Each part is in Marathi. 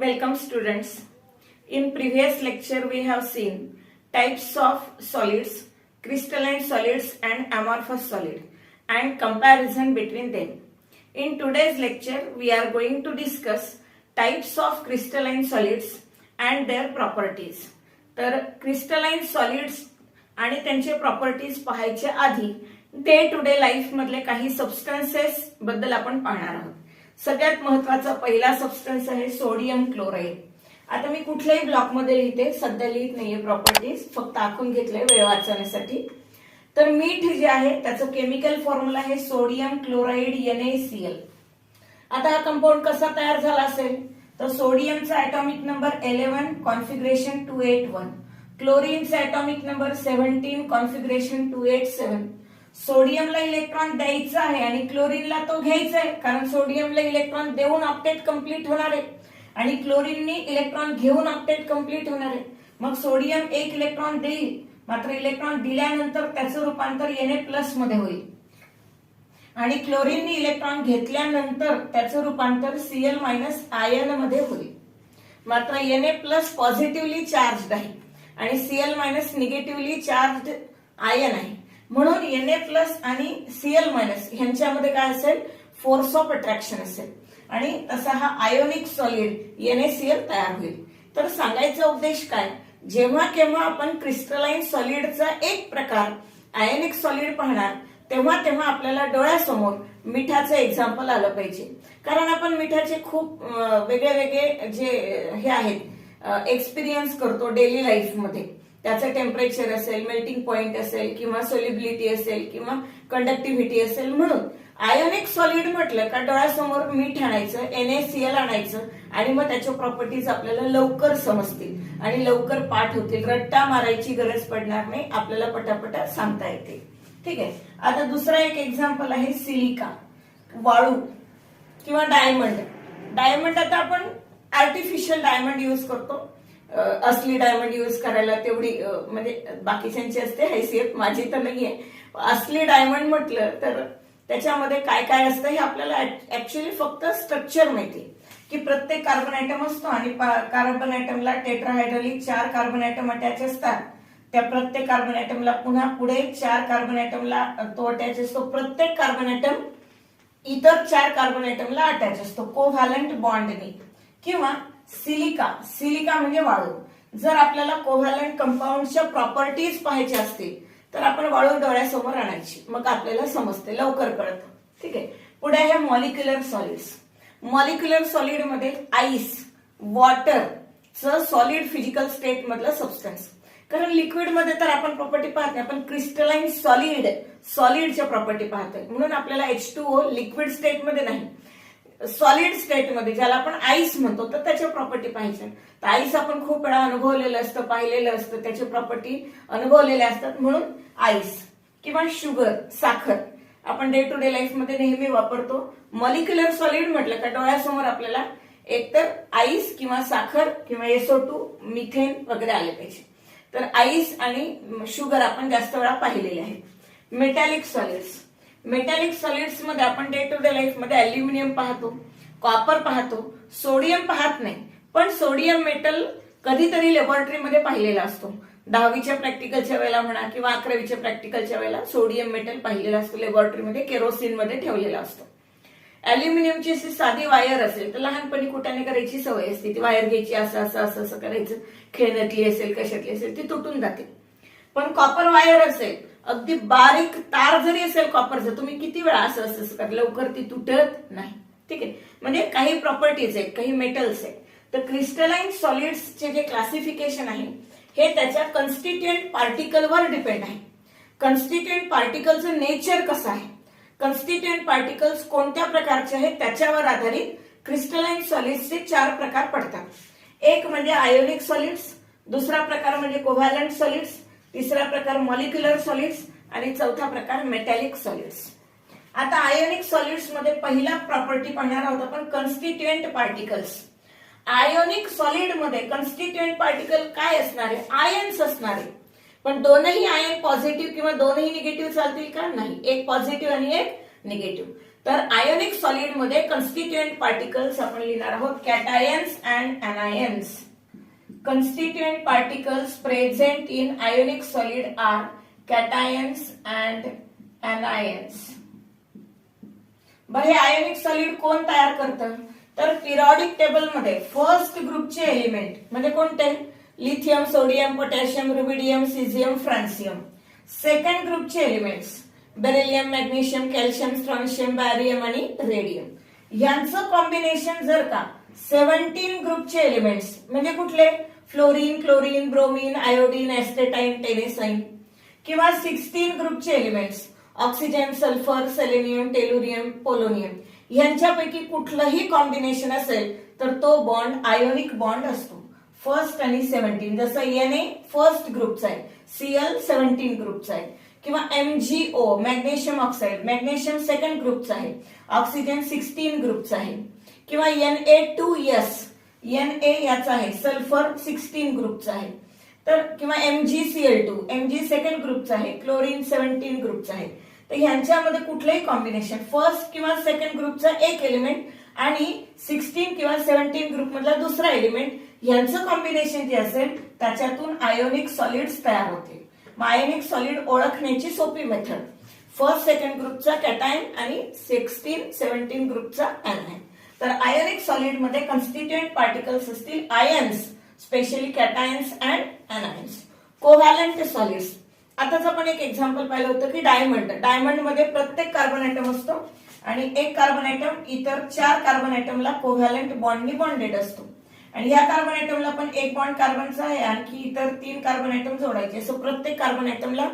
Welcome students. In previous lecture we have seen types of solids, crystalline solids and amorphous solid and comparison between them. In today's lecture we are going to discuss types of crystalline solids and their properties. तर crystalline solids आणि त्यांचे प्रॉपर्टीज पाहायच्या आधी डे टू डे लाईफ मधले काही सबस्टन्सेस बद्दल आपण पाहणार आहोत. सगळ्यात महत्वाचा पहिला सबस्टन्स आहे सोडियम क्लोराईड. आता मी कुठल्याही ब्लॉक मध्ये लिहिते, सध्या लिहित नाहीये प्रॉपर्टीज, फक्त आखून घेतलंय वेळ वाचवण्यासाठी. तर मीठ जे आहे त्याचं केमिकल फॉर्म्युला आहे सोडियम क्लोराईड NaCl. आता हा कंपाऊंड कसा तयार झाला असेल तर सोडियमचा ॲटॉमिक नंबर 11 कॉन्फिगरेशन 281, क्लोरीनचा ॲटॉमिक नंबर 17 कॉन्फिगरेशन 287. सोडियमला इलेक्ट्रॉन द्यायचा आहे आणि क्लोरीनला तो घ्यायचा आहे, कारण सोडियमला इलेक्ट्रॉन देऊन ऑक्टेट कंप्लीट होणार आहे आणि क्लोरीनने इलेक्ट्रॉन घेऊन ऑक्टेट कंप्लीट होणार आहे. मग सोडियम एक इलेक्ट्रॉन देईल, मात्र इलेक्ट्रॉन दिल्यानंतर त्याचं रूपांतर Na+ मध्ये होईल आणि क्लोरीनने इलेक्ट्रॉन घेतल्यानंतर त्याचं रूपांतर Cl- आयन मध्ये होईल. मात्र Na+ पॉझिटिव्हली चार्जड आहे आणि Cl- निगेटिव्हली चार्जड आयन आहे, म्हणून Na+ आणि Cl- ह्यांच्यामध्ये काय असेल, फोर्स ऑफ अट्रॅक्शन असेल आणि तसा हा आयोनिक सॉलिड NaCl तयार होईल. तर सांगायचा उद्देश काय, जेव्हा केव्हा आपण क्रिस्टलाइन सॉलिडचा एक प्रकार आयोनिक सॉलिड पाहणार तेव्हा तेव्हा आपल्याला डोळ्यासमोर मिठाचं एक्झाम्पल आलं पाहिजे. कारण आपण मिठाचे खूप वेगळे वेगळे जे हे आहेत एक्सपिरियन्स करतो डेली लाईफ मध्ये. त्याचं टेम्परेचर असेल, मेल्टिंग पॉइंट असेल किंवा सोल्युबिलिटी असेल किंवा कंडक्टिव्हिटी असेल. म्हणून आयोनिक सॉलिड म्हटलं का डोळ्यासमोर मीठ आणायचं, NaCl आणायचं आणि मग त्याच्या प्रॉपर्टीज आपल्याला लवकर समजतील आणि लवकर पाठ होतील. रट्टा मारायची गरज पडणार नाही, आपल्याला पटापटा सांगता येते. ठीक आहे. आता दुसरा एक एक्झाम्पल आहे सिलिका, वाळू किंवा डायमंड. डायमंड आता आपण आर्टिफिशियल डायमंड यूज करतो, असली डायमंड यूज करायला तेवढी म्हणजे बाकीच्यांची असते हैसियत, माझी तर नाहीये. असली डायमंड म्हटलं तर त्याच्यामध्ये काय काय असतं हे आपल्याला ऍक्च्युअली फक्त स्ट्रक्चर माहिती, की प्रत्येक कार्बन ऍटम असतो आणि कार्बन ऍटमला टेट्राहायड्रलिक 4 कार्बन ऍटम अटॅच असतात. त्या प्रत्येक कार्बन ऍटमला पुन्हा पुढे 4 कार्बन ऍटमला तो अटॅच असतो. प्रत्येक कार्बन ऍटम इतर 4 कार्बन ऍटमला अटॅच असतो कोव्हॅलंट बॉन्डने. किंवा सिलिका म्हणजे वाळू. जर आपल्याला कोव्हॅलंट कंपाऊंडच्या प्रॉपर्टीज पाहायच्या असतील तर आपण वाळू डोळ्यासमोर आणायची, मग आपल्याला समजते, लवकर कळतं. ठीक आहे. पुढे आहे मॉलिक्युलर सॉलिड्स. मॉलिक्युलर सॉलिड मध्ये आईस, वॉटरचं सॉलिड फिजिकल स्टेट मधलं सबस्टन्स. कारण लिक्विड मध्ये तर आपण प्रॉपर्टी पाहत नाही, आपण क्रिस्टलाइन सॉलिडच्या प्रॉपर्टी पाहतोय, म्हणून आपल्याला H2O लिक्विड स्टेट मध्ये नाही, सॉलिड स्टेट मध्ये ज्याला आपण आईस म्हणतो तर त्याच्या प्रॉपर्टी पाहिजे. तर आईस आपण खूप वेळा अनुभवलेलं असतं, पाहिलेलं असतं, त्याची प्रॉपर्टी अनुभवलेल्या असतात, म्हणून आईस. किंवा शुगर, साखर आपण डे टू डे लाईफ मध्ये नेहमी वापरतो. मॉलिक्युलर सॉलिड म्हटलं का डोळ्यासमोर आपल्याला एकतर आईस किंवा साखर किंवा SO2, मिथेन वगैरे आले पाहिजे. तर आईस आणि शुगर आपण जास्त वेळा पाहिलेले आहेत. Metallic solids. मेटॅलिक सॉलिड्स मध्ये आपण डे टू डे लाईफ मध्ये अल्युमिनियम पाहतो, कॉपर पाहतो, सोडियम पाहत नाही. पण सोडियम मेटल कधीतरी लॅबोरेटरीमध्ये पाहिलेला असतो. 10वीच्या प्रॅक्टिकलच्या वेळेला म्हणा किंवा 11वीच्या प्रॅक्टिकलच्या वेळेला सोडियम मेटल पाहिलेला असतो लॅबोरेटरीमध्ये, केरोसिन मध्ये ठेवलेला असतो. अल्युमिनियमची अशी साधी वायर असेल तर लहानपणी कुटाने करायची सवय असते, ती वायर घ्यायची, असं असं असं असं करायचं, खेळण्यातली असेल कशातली असेल ती तुटून जाते. पण कॉपर वायर असेल, अगदी बारीक तार जरी असेल कॉपरचं, तुम्ही किती वेळा असं असं असं करा, लवकर ती तुटत नाही. ठीक आहे. म्हणजे काही प्रॉपर्टीज आहेत, काही मेटल्स आहेत. तर क्रिस्टलाइन सॉलिड्सचे जे क्लासिफिकेशन आहे हे त्याच्या कन्स्टिट्युएंट पार्टिकलवर डिपेंड आहे. कन्स्टिट्युएंट पार्टिकलचं नेचर कसं आहे, कन्स्टिट्युएंट पार्टिकल्स कोणत्या प्रकारचे आहेत त्याच्यावर आधारित क्रिस्टलाइन सॉलिड्सचे 4 प्रकार पडतात. एक म्हणजे आयोनिक सॉलिड्स, दुसरा प्रकार म्हणजे कोव्हॅलंट सॉलिड्स, तिसरा प्रकार मॉलिक्युलर सॉलिड्स आणि चौथा प्रकार मेटॅलिक सॉलिड्स. आता आयोनिक सॉलिड्स मध्ये पहिला प्रॉपर्टी पाहणार आहोत आपण, कन्स्टिट्युएंट पार्टिकल्स. आयोनिक सॉलिड मध्ये कन्स्टिट्युएंट पार्टिकल काय असणार आहे, आयन्स असणार आहे. पण दोनही आयन पॉझिटिव्ह किंवा दोनही निगेटिव्ह चालतील का, नाही, एक पॉझिटिव्ह आणि एक निगेटिव्ह. तर आयोनिक सॉलिड मध्ये कन्स्टिट्युएंट पार्टिकल्स आपण लिहिणार आहोत कॅटायन्स and अनायन्स. Constituent particles present in ionic solid are cations and anions. बरं, हे आयोनिक सॉलिड कोण तयार करतं? तर पिरियॉडिक टेबल मध्ये फर्स्ट ग्रुपचे एलिमेंट म्हणजे कोणते? Lithium, sodium, potassium, rubidium, caesium, francium. Second ग्रुपचे elements beryllium, magnesium, calcium, strontium, barium आणि रेडियम. यांचं कॉम्बिनेशन जर का 17 ग्रुपचे एलिमेंट्स म्हणजे कुठले? Fluorine, chlorine, bromine, iodine, astatine, टेनेसाइन. किंवा 16 ग्रुपचे elements oxygen, sulphur, selenium, tellurium, polonium. यांच्यापैकी कुठलंही कॉम्बिनेशन असेल तर तो बॉन्ड आयोनिक बॉन्ड असतो. फर्स्ट आणि 17 जसं Na फर्स्ट ग्रुपचा आहे, Cl 17 ग्रुपचा आहे. किंवा MgO magnesium oxide, magnesium second ग्रुपचा आहे, ऑक्सिजन 16 ग्रुपचा आहे. किंवा Na2S, Na याचा आहे, सल्फर 16 ग्रुपचा आहे. तर किंवा MgCl2, Mg सेकंड ग्रुपचा आहे, क्लोरीन 17 ग्रुपचा आहे. तर ह्यांच्यामध्ये कुठलंही कॉम्बिनेशन फर्स्ट किंवा सेकंड ग्रुपचा एक एलिमेंट आणि 16 किंवा 17 ग्रुप मधला दुसरा एलिमेंट यांचं कॉम्बिनेशन जे असेल त्याच्यातून आयोनिक सॉलिड्स तयार होते. आयोनिक सॉलिड ओळखण्याची सोपी मेथड फर्स्ट सेकंड ग्रुपचा कॅटायन आणि 16 17 ग्रुपचा ऍनायन. तर आयोनिक सॉलिड मध्ये कन्स्टिट्युएंट पार्टिकल्स असतील ions, specially cations and anions. Covalent solids, आताच आपण एक एक्झाम्पल पाहिलं होतं की डायमंड मध्ये प्रत्येक कार्बन ऍटम असतो आणि एक कार्बन ऍटम इतर 4 कार्बन ऍटमला कोव्हॅलंट बॉन्डनी बॉन्डेड असतो. आणि या कार्बन ऍटमला पण एक बॉन्ड कार्बनचा आहे, आणखी इतर 3 कार्बन ऍटम जोडायचे. सो प्रत्येक कार्बन ऍटमला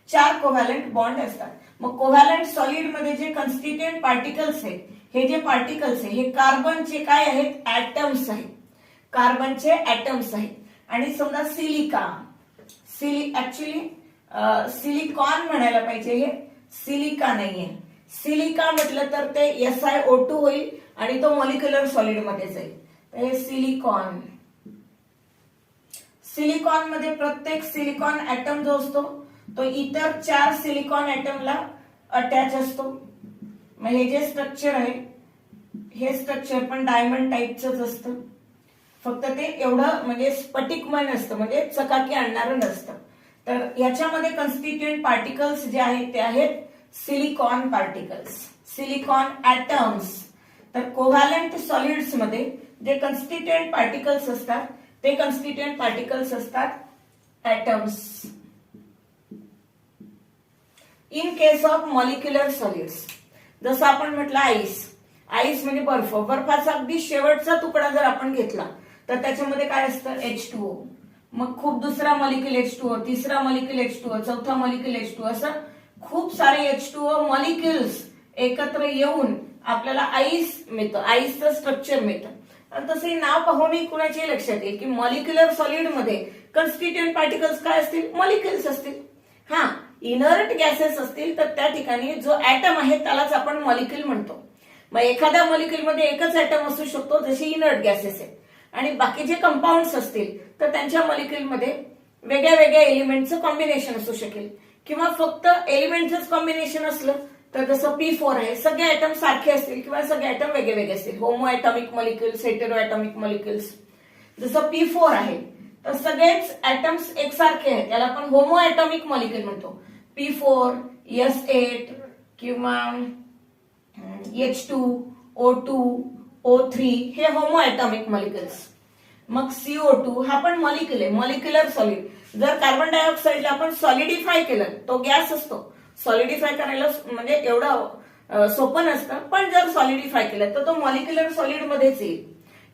4 कोव्हॅलंट बॉन्ड असतात. मग कोव्हॅलंट सॉलिड मध्ये जे कन्स्टिट्युएंट पार्टिकल्स आहेत, हे जे पार्टिकल्स आहे हे कार्बनचे काय आहेत? ऍटम्स आहेत. कार्बनचे ऍटम्स आहेत. आणि समजा ऍक्च्युली सिलिकॉन म्हणायला पाहिजे, हे सिलिका नाहीये. सिलिका म्हटलं तर ते SiO2 होईल आणि तो मॉलिक्युलर सॉलिड मध्ये जाईल. तर हे सिलिकॉन. सिलिकॉन मध्ये प्रत्येक सिलिकॉन ऍटम जो असतो तो इतर 4 सिलिकॉन ऍटमला अटॅच असतो. मग हे जे स्ट्रक्चर आहे हे स्ट्रक्चर पण डायमंड टाईपच असतं, फक्त ते एवढं म्हणजे स्फटिकमय नसतं, म्हणजे चकाकी आणणारं नसतं. तर याच्यामध्ये कन्स्टिट्युएंट पार्टिकल्स जे आहेत ते आहेत सिलिकॉन पार्टिकल्स, सिलिकॉन ऍटम्स. तर कोव्हॅलंट सॉलिड्स मध्ये जे कन्स्टिट्युएंट पार्टिकल्स असतात ते कन्स्टिट्युएंट पार्टिकल्स असतात atoms. In case of molecular solids, जसं आपण म्हटलं आईस म्हणजे बर्फ. बर्फाचा अगदी शेवटचा तुकडा जर आपण घेतला तर त्याच्यामध्ये काय असतं? H2O. मग खूप दुसरा मॉलिक्युल H2O, तिसरा मॉलिक्युल H2O, चौथा मॉलिक्युल H2O, असं खूप सारे H2O मॉलिक्युल्स एकत्र येऊन आपल्याला आईस मिळतं, आईसचं स्ट्रक्चर मिळतं. तसे नाव पाहूनही कुणाच्याही लक्षात येईल की मॉलिक्युलर सॉलिड मध्ये कन्स्टिट्युएंट पार्टिकल्स काय असतील? मॉलिक्युल्स असतील. हा, इनर्ट गॅसेस असतील तर त्या ठिकाणी जो ऍटम आहे त्यालाच आपण मॉलिक्युल म्हणतो. मग एखाद्या मॉलिक्युल मध्ये एकच ऍटम असू शकतो जसे इनर्ट गॅसेस आहेत, आणि बाकी जे कंपाऊंड्स असतील तर त्यांच्या मॉलिक्युल मध्ये वेगळ्या वेगळ्या एलिमेंटचं कॉम्बिनेशन असू शकेल. किंवा फक्त एलिमेंटच कॉम्बिनेशन असलं तर जसं P4 आहे, सगळे ऍटम सारखे असतील किंवा सगळे ऍटम वेगळे वेगळे असतील. Homo atomic molecules, hetero atomic molecules. जसं P4 आहे तर सगळेच ऍटम्स एकसारखे आहेत, त्याला आपण होमो ऍटॉमिक मॉलिक्युल म्हणतो. P4, S8 किंवा H2, O2, O3 हे होमो ऍटॉमिक मॉलिक्युल्स. मग CO2 हा पण मॉलिक्युल आहे, मॉलिक्युलर सॉलिड. जर कार्बन डायऑक्साइडला आपण सॉलिडिफाय केलं, तो गॅस असतो, सॉलिडिफाय करायला म्हणजे एवढं सोपं नसतं, पण जर सॉलिडिफाय केलं तर तो मॉलिक्युलर सॉलिड मध्येच येईल.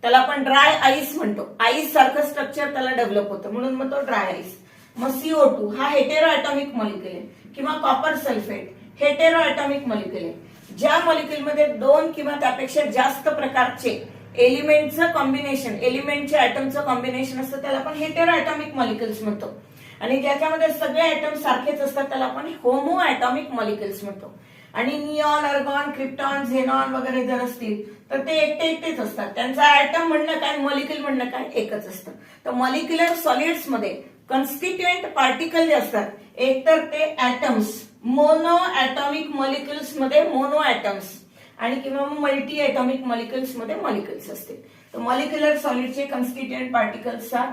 त्याला आपण ड्राय आईस म्हणतो. आईस सारखं स्ट्रक्चर त्याला डेव्हलप होतं म्हणून मग तो ड्राय आईस. मग CO2 हा हेटेरो ऍटॉमिक मॉलिक्युल आहे. किंवा copper sulphate hetero atomic molecule आहे. ज्या मॉलिक्युलमध्ये 2 किंवा त्यापेक्षा जास्त प्रकारचे एलिमेंटचं कॉम्बिनेशन, एलिमेंटच्या ऍटमचं कॉम्बिनेशन असतं त्याला आपण हेटेरो ऍटॉमिक मॉलिक्युल्स म्हणतो. आणि ज्याच्यामध्ये सगळे ऍटम सारखेच असतात त्याला आपण होमो ऍटॉमिक मॉलिक्युल्स म्हणतो. आणि निऑन, अर्गॉन, क्रिप्टॉन, झेनॉन वगैरे जर असतील तर ते एकटेच असतात, त्यांचा ऍटम म्हणणं काय, मॉलिक्युल म्हणणं काय एकच असतं. तर मॉलिक्युलर सॉलिड्स मध्ये कन्स्टिट्युएंट पार्टिकल जे असतात एकतर ते ऍटम्स, मोनो ऍटॉमिक मॉलिक्युल्स मध्ये मोनो ऍटम्स, आणि किंवा मग मल्टी ॲटॉमिक मॉलिक्युल्स मध्ये मॉलिक्युल्स असतील. तर मॉलिक्युलर सॉलिडचे कन्स्टिट्युएंट पार्टिकल्स आर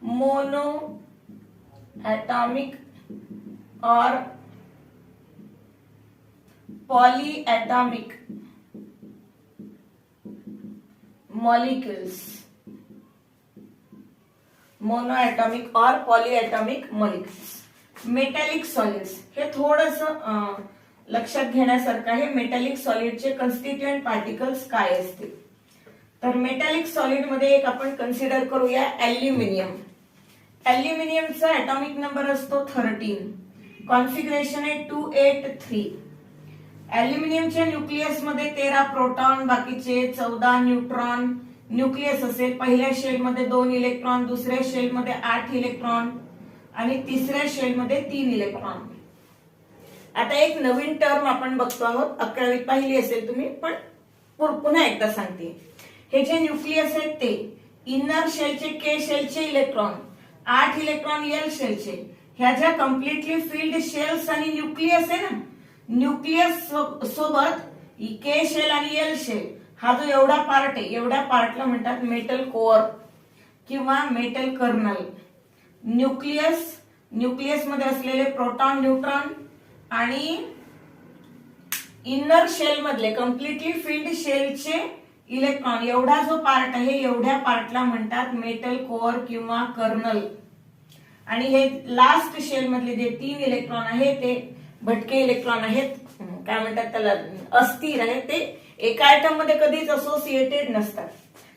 मोनो ॲटॉमिक और पॉलीएटॉमिक मॉलिक्युल्स. मोनोएटॉमिक और पॉलीएटॉमिक मॉलिक्युल्स. मेटॅलिक सॉलिड्स हे थोडंसं लक्षात घेण्यासारखं आहे. मेटॅलिक सॉलिडचे कन्स्टिट्युएंट पार्टिकल्स काय असतील. तर मेटॅलिक सॉलिड मध्ये एक आपण कन्सिडर करूया ॲल्युमिनियम. ॲल्युमिनियमचा ॲटॉमिक नंबर असतो 13. कॉन्फिगरेशन आहे 283. ॲल्युमिनियमच्या न्यूक्लियस मध्ये 13 प्रोटॉन, बाकीचे 14 न्यूट्रॉन. न्यूक्लियस असेल, पहिल्या शेल मध्ये 2 इलेक्ट्रॉन, दुसऱ्या शेल मध्ये 8 इलेक्ट्रॉन आणि तिसऱ्या शेल मध्ये 3 इलेक्ट्रॉन. आता एक नवीन टर्म आपण बघतो आहोत, 11वीत पाहिली असेल तुम्ही, पण पुन्हा एकदा सांगते. हे जे न्यूक्लियस आहेत ते इनर शेलचे के शेलचे इलेक्ट्रॉन, 8 इलेक्ट्रॉन एल शेलचे, ह्या ज्या कम्प्लिटली फिल्ड शेल्स आणि न्यूक्लियस आहे ना, न्यूक्लियस सोबत के शेल आणि एल शेल हा जो एवढा पार्ट आहे, एवढ्या पार्टला म्हणतात मेटल कोअर किंवा मेटल कर्नल. न्यूक्लियस मध्ये असलेले प्रोटॉन, न्यूट्रॉन आणि इनर शेल मधले कम्प्लिटली फिल्ड शेलचे इलेक्ट्रॉन, एवढा जो पार्ट आहे एवढ्या पार्टला म्हणतात मेटल कोअर किंवा कर्नल. आणि हे लास्ट शेल मधले जे 3 इलेक्ट्रॉन आहे ते भटके इलेक्ट्रॉन आहेत, काय म्हणतात त्याला, अस्थिर आहेत. ते एका ऍटम मध्ये कधीच असोसिएटेड नसतात.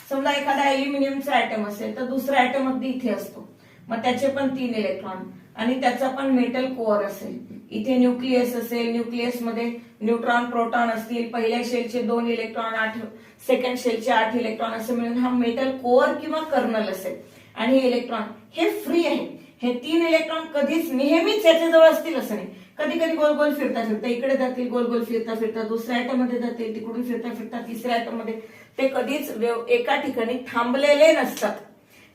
समजा एखादा ॲल्युमिनियमचा ऍटम असेल तर दुसरा ऍटम अगदी इथे असतो, मग त्याचे पण 3 इलेक्ट्रॉन आणि त्याचा पण मेटल कोअर असेल. इथे न्यूक्लियस असेल, न्यूक्लियस मध्ये न्यूट्रॉन प्रोटॉन असतील, पहिल्या शेलचे 2 इलेक्ट्रॉन, सेकंड शेलचे 8 इलेक्ट्रॉन, असं मिळून हा मेटल कोअर किंवा कर्नल असेल. आणि हे इलेक्ट्रॉन हे फ्री आहे. हे 3 इलेक्ट्रॉन कधीच नेहमीच याच्याजवळ असतील असं नाही. कधी कधी गोल गोल फिरता फिरता इकडे जातील, गोल गोल फिरता फिरता दुसऱ्या ऍटम मध्ये जातील, तिकडून फिरता फिरता तिसऱ्या ऍटम मध्ये. ते कधीच एका ठिकाणी थांबलेले नसतात.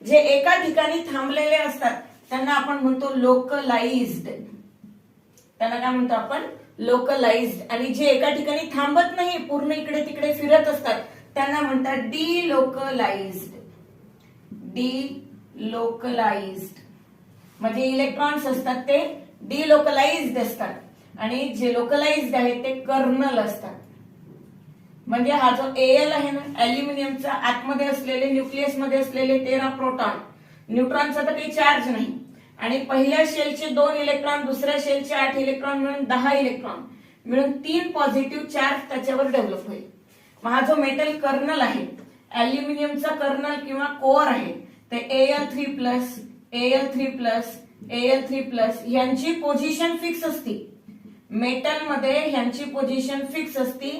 जे एका ठिकाणी थांबलेले असतात त्यांना आपण म्हणतो लोकलाइज्ड. त्यांना काय म्हणतो आपण, लोकलाइज्ड. आणि जे एका ठिकाणी थांबत नाही, पूर्ण इकडे तिकडे फिरत असतात, त्यांना म्हणतात डिलोकलाइज्ड. डिलोकलाइज्ड म्हणजे इलेक्ट्रॉन्स असतात ते डिलोकलाइज्ड असतात आणि जे लोकलाइज्ड आहेत ते कर्नल असतात. म्हणजे हा जो एल आहे ना, ॲल्युमिनियमचा आतमध्ये असलेले, न्यूक्लियस मध्ये असलेले 13 प्रोटॉन, न्यूट्रॉनचा तर काही चार्ज नाही, आणि पहिल्या शेलचे 2 इलेक्ट्रॉन, दुसऱ्या शेलचे 8 इलेक्ट्रॉन मिळून 10 इलेक्ट्रॉन मिळून 3 पॉझिटिव्ह चार्ज त्याच्यावर डेव्हलप होईल. मग हा जो मेटल कर्नल आहे, ॲल्युमिनियमचा कर्नल किंवा कोअर आहे, ते Al3+, Al3+, Al3+ यांची पोझिशन फिक्स असती. मेटल मध्ये ह्यांची पोझिशन फिक्स असती.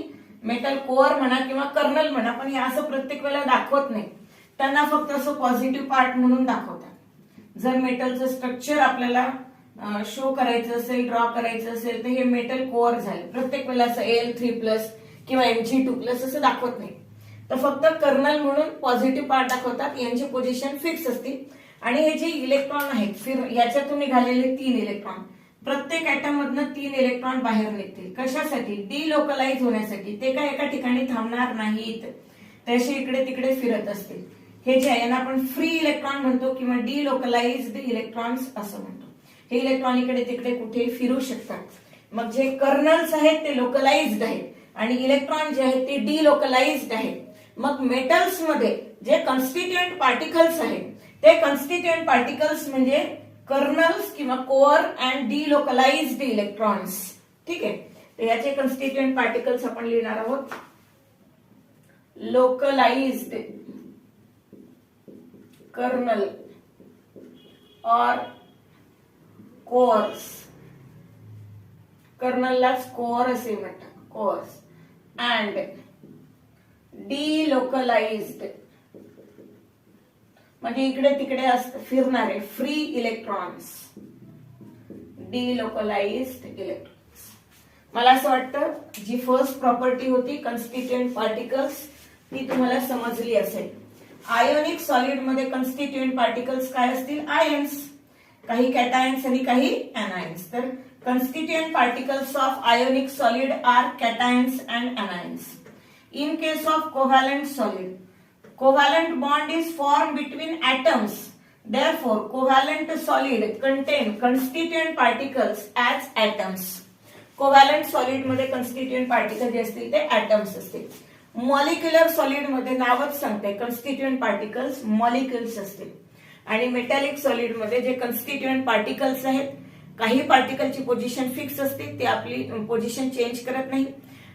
मेटल कोअर म्हणा किंवा कर्नल म्हणा, पण हे असं प्रत्येक वेळेला दाखवत नाही. त्यांना फक्त असं पॉझिटिव्ह पार्ट म्हणून दाखवतात. जर मेटलचं स्ट्रक्चर आपल्याला शो करायचं असेल, ड्रॉ करायचं असेल, तर हे मेटल कोअर झाले. प्रत्येक वेळेला असं Al3+ किंवा Mg2+ असं दाखवत नाही. तर फक्त कर्नल म्हणून पॉझिटिव्ह पार्ट दाखवतात. यांची पोझिशन फिक्स असते. आणि हे जे इलेक्ट्रॉन आहेत, याच्यातून निघालेले 3 इलेक्ट्रॉन, प्रत्येक ऍटम मधनं 3 इलेक्ट्रॉन बाहेर निघतील. कशासाठी? डिलोकलाइज होण्यासाठी. ते काय एका ठिकाणी थांबणार नाहीत, तसे इकडे तिकडे फिरत असतील. हे जे आहे ना आपण फ्री इलेक्ट्रॉन म्हणतो किंवा डिलोकलाइज्ड इलेक्ट्रॉन्स असं म्हणतो. हे इलेक्ट्रॉन इकडे तिकडे कुठे फिरू शकतात. मग जे कर्नल्स आहेत ते लोकलाइज्ड आहेत आणि इलेक्ट्रॉन जे आहेत ते डिलोकलाइज्ड आहेत. मग मेटल्स मध्ये जे कन्स्टिट्युएंट पार्टिकल्स आहेत ते कन्स्टिट्युएंट पार्टिकल्स म्हणजे कर्नल्स किंवा कोअर अँड डिलोकलाइज्ड इलेक्ट्रॉन्स. ठीक आहे, तर याचे कन्स्टिट्युएंट पार्टिकल्स आपण लिहिणार आहोत. लोकलाइज्ड कर्नल और कोअर्स, कर्नललाच कोअर असे म्हणतात, कोअर्स, अँड डिलोकलाइज्ड म्हणजे इकडे तिकडे फिरणारे फ्री इलेक्ट्रॉन्स, डिलोकलाइज्ड इलेक्ट्रॉन्स. मला असं वाटतं जी फर्स्ट प्रॉपर्टी होती कन्स्टिट्युएंट पार्टिकल्स ती तुम्हाला समजली असेल. आयोनिक सॉलिड मध्ये कन्स्टिट्युएंट पार्टिकल्स काय असतील? आयन्स, काही कॅटायन्स आणि काही एनायन्स. तर constituent particles of ionic solid are cations and anions. In case of covalent solid, covalent bond is formed between atoms. Therefore, covalent solid contain constituent particles as atoms. Covalent solid मध्ये कन्स्टिट्युएंट पार्टिकल जे असतील ते ऍटम्स असतील. मॉलिक्युलर सॉलिड मध्ये नावच सांगते कन्स्टिट्युएंट पार्टिकल्स मॉलिक्युल्स असतील. आणि मेटॅलिक सॉलिड मध्ये जे कन्स्टिट्युएंट पार्टिकल्स आहेत, काही पार्टिकलची पोझिशन फिक्स असते, ते आपली पोझिशन चेंज करत नाही.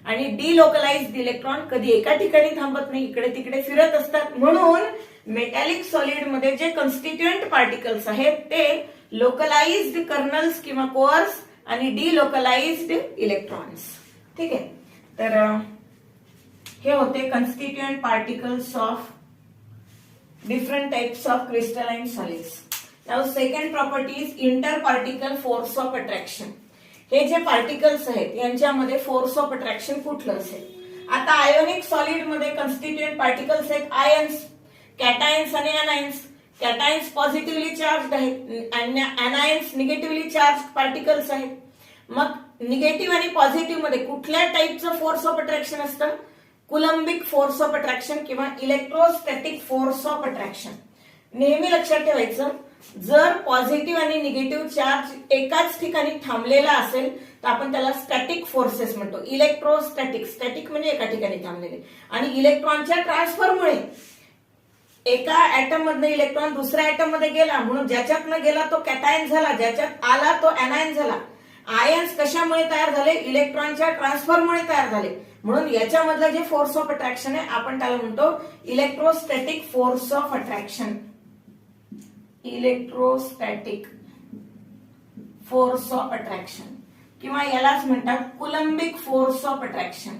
आणि डिलोकलाइज्ड इलेक्ट्रॉन कधी एका ठिकाणी थांबत नाही, इकडे तिकडे फिरत असतात. म्हणून मेटॅलिक सॉलिड मध्ये जे कन्स्टिट्युएंट पार्टिकल्स आहेत ते लोकलाइज्ड कर्नल्स किंवा कोअर्स आणि डिलोकलाइज्ड इलेक्ट्रॉन्स. ठीक आहे. तर हे होते constituent particles of different types of crystalline solids. Now second property is inter particle force of attraction. हे जे पार्टिकल्स आहेत यांच्यामध्ये फोर्स ऑफ अट्रॅक्शन कुठलं असेल. आता आयोनिक सॉलिड मध्ये कन्स्टिट्युएंट पार्टिकल्स आहेत आयन्स, कॅटायन्स आणि अनायन्स. कॅटायन्स पॉझिटिव्हली चार्ज आहेत, अनायन्स निगेटिव्हली चार्ज पार्टिकल्स आहेत. मग निगेटिव्ह आणि पॉझिटिव्ह मध्ये कुठल्या टाइपचं फोर्स ऑफ अट्रॅक्शन असतं. कुलंबिक फोर्स ऑफ अट्रॅक्शन किंवा इलेक्ट्रोस्टॅटिक फोर्स ऑफ अट्रॅक्शन. नेहमी लक्षात ठेवायचं, जर पॉझिटिव्ह आणि निगेटिव्ह चार्ज एकाच ठिकाणी थांबलेला असेल तर आपण त्याला स्टॅटिक फोर्सेस म्हणतो. इलेक्ट्रोस्टॅटिक, स्टॅटिक म्हणजे एका ठिकाणी थांबलेले. आणि इलेक्ट्रॉनच्या ट्रान्सफरमुळे एका ऍटम मधनं इलेक्ट्रॉन दुसऱ्या ऍटम मध्ये गेला, म्हणून ज्याच्यातनं गेला तो कॅटायन झाला, ज्याच्यात आला तो अनायन झाला. आयन्स कशामुळे तयार झाले, इलेक्ट्रॉनच्या ट्रान्सफरमुळे तयार झाले. म्हणून याच्यामधलं जे फोर्स ऑफ अट्रॅक्शन आहे आपण त्याला म्हणतो electrostatic force of attraction. Electrostatic force of attraction किंवा यालाच म्हणतात कुलंबिक force of attraction.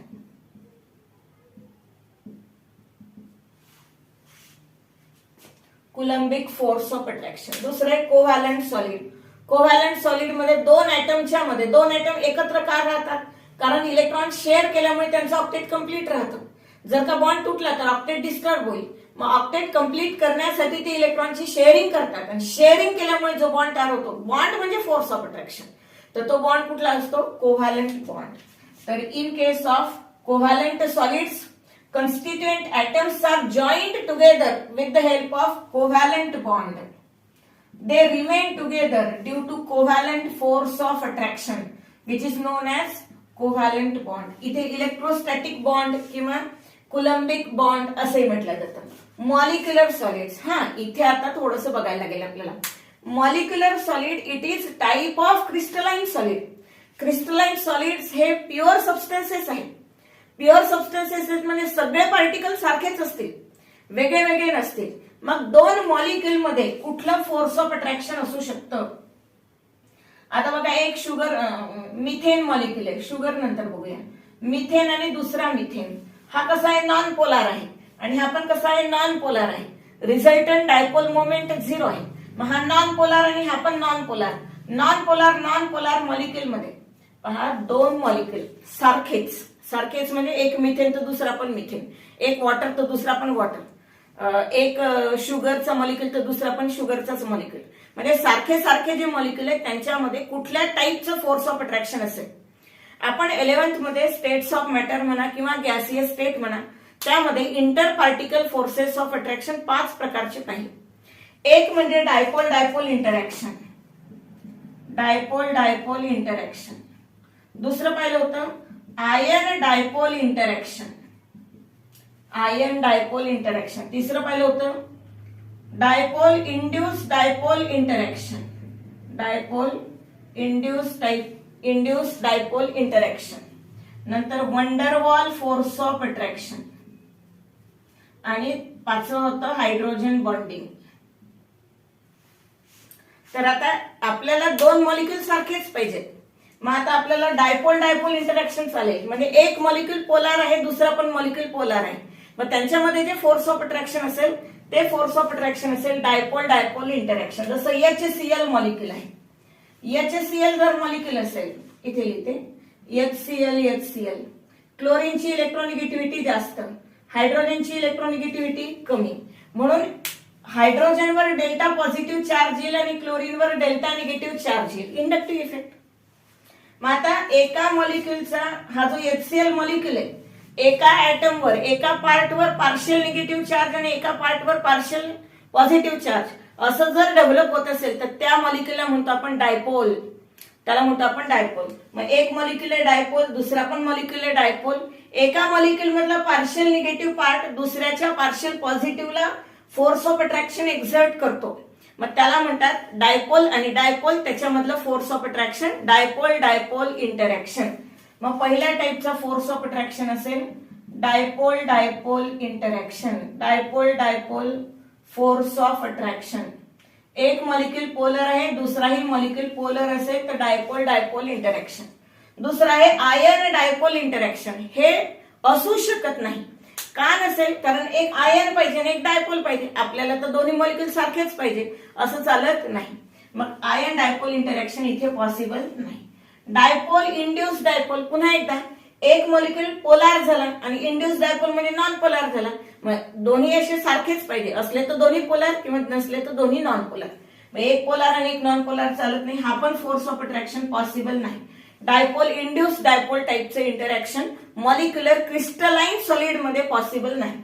कुलंबिक force of attraction. दुसरे कोव्हॅलंट सॉलिड. कोव्हॅलंट सॉलिड मध्ये दोन ऍटम एकत्र का राहतात, कारण इलेक्ट्रॉन शेअर केल्यामुळे त्यांचं ऑक्टेट कम्प्लीट राहतं. जर का बॉन्ड तुटला तर ऑक्टेट डिस्टर्ब होईल. मग ऑक्टेट कम्प्लीट करण्यासाठी ते इलेक्ट्रॉनची शेअरिंग करतात आणि शेअरिंग केल्यामुळे जो बॉन्ड तयार होतो, बॉन्ड म्हणजे फोर्स ऑफ अट्रॅक्शन, तर तो बॉन्ड कुठला असतो, कोव्हॅलंट बॉन्ड. तर in case of covalent solids constituent atoms are joined together with the help of covalent bond. They remain together due to covalent force of attraction which is known as covalent bond. इथे इलेक्ट्रोस्टॅटिक बॉन्ड किंवा कुलंबिक बॉन्ड असे म्हटलं जातं. Molecular solids. इथे आता थोडंसं बघायला लागेल आपल्याला. Molecular solid it is type of crystalline solid. Crystalline solids हे प्युअर सबस्टन्सेस आहेत. प्युअर सबस्टन्सेस म्हणजे सगळे पार्टिकल सारखेच असतील, वेगळे वेगळे नसतील. मग दोन मॉलिक्युल मध्ये कुठलं फोर्स ऑफ अट्रॅक्शन असू शकतं. आता बघा, एक शुगर मिथेन मॉलिक्युल आहे, शुगर नंतर बघूया. मिथेन आणि दुसरा मिथेन हा कसा आहे, नॉन पोलार आहे आणि हा पण कसा आहे, नॉन पोलार आहे. रिझल्टंट डायपोल मोमेंट 0 आहे. मग हा नॉन पोलार आणि हा पण non polar. Non polar molecule मध्ये पहा, दोन मॉलिक्युल सारखेच म्हणजे एक मिथेन तर दुसरा पण मिथेन, एक वॉटर तर दुसरा पण वॉटर, एक शुगरचा मॉलिक्युल तर दुसरा पण शुगरचाच मॉलिक्युल. म्हणजे सारखे जे मॉलिक्युल आहेत त्यांच्यामध्ये कुठल्या टाईपचं फोर्स ऑफ अट्रॅक्शन असेल. आपण 11th मध्ये स्टेट्स ऑफ मॅटर म्हणा किंवा गॅसियस स्टेट म्हणा, त्यामध्ये inter particle forces of attraction 5 प्रकारचे पाहिले. एक म्हणजे डायपोल इंटरॅक्शन. दुसरं पाहिलं होतं आयन डायपोल इंटरॅक्शन. तिसरं पाहिलं होतं डायपोल इंड्यूस डायपोल इंटरॅक्शन. नंतर वंडरवॉल फोर्स ऑफ अट्रॅक्शन आणि 5वं होतं हायड्रोजन बॉन्डिंग. तर आता आपल्याला दोन मॉलिक्युल सारखेच पाहिजे. मग आता आपल्याला डायपोल इंटरॅक्शन चालेल, म्हणजे एक मॉलिक्युल पोलार आहे, दुसरा पण मॉलिक्युल पोलार आहे. मग त्यांच्यामध्ये जे फोर्स ऑफ अट्रॅक्शन असेल ते फोर्स ऑफ अट्रॅक्शन असेल डायपोल इंटरॅक्शन. जसं HCl मॉलिक्युल आहे, HCl जर मॉलिक्युल असेल, इथे लिहिते HCl. क्लोरीनची इलेक्ट्रोनिगेटिव्हिटी जास्त, हायड्रोजनची इलेक्ट्रोनिगेटिव्हिटी कमी. म्हणून हायड्रोजनवर डेल्टा पॉझिटिव्ह चार्ज येईल आणि क्लोरीनवर डेल्टा निगेटिव्ह चार्ज येईल. Inductive effect. मग आता एका मॉलिक्युलचा हा जो HCl मॉलिक्युल आहे एका ऍटमवर एका पार्टवर पार्शियल निगेटिव्ह चार्ज आणि एका पार्टवर पार्शियल पॉझिटिव्ह चार्ज असं जर डेव्हलप होत असेल तर त्या मॉलिक्यूलला म्हणतो आपण डायपोल, त्याला म्हणतो आपण डायपोल. मग एक मॉलिक्यूल आहे डायपोल, दुसरा पण मॉलिक्यूल आहे डायपोल. एका मॉलिक्यूल मधला पार्शियल निगेटिव्ह पार्ट दुसऱ्याच्या पार्शियल पॉझिटिव्हला फोर्स ऑफ अट्रॅक्शन एक्झर्ट करतो, मग त्याला म्हणतात डायपोल. आणि डायपोल त्याच्यामधलं force of attraction dipole dipole interaction. मग पहिल्या टाईपचा फोर्स ऑफ अट्रॅक्शन असेल dipole dipole interaction, dipole dipole force of attraction. एक मॉलिक्यूल पोलर आहे, दुसराही मॉलिक्यूल पोलर असेल तर डायपोल डायपोल इंटरॅक्शन. दुसरा आहे आयन डायपोल इंटरॅक्शन. हे असू शकत नाही. का नसेल? कारण एक आयन पाहिजे आणि एक डायपोल पाहिजे. आपल्याला तर दोन्ही मॉलिक्यूल सारखेच पाहिजे, असं चालत नाही. मग आयन डायपोल इंटरॅक्शन इथे पॉसिबल नाही. डायपोल इंड्यूस डायपोल, पुन्हा एकदा एक मॉलिक्यूल पोलार झाला आणि इंड्यूस डायपोल म्हणजे नॉन पोलार झाला. मग दोन्ही असे सारखेच पाहिजे, असले तर दोन्ही पोलार किंवा नसले तर दोन्ही नॉन पोलार. मग एक पोलार आणि एक नॉन पोलार चालत नाही. हा पण फोर्स ऑफ अट्रॅक्शन पॉसिबल नाही. डायपोल इंड्यूस डायपोल टाइपचे इंटरॅक्शन मॉलिक्युलर क्रिस्टलाइन सॉलिड मध्ये पॉसिबल नाही.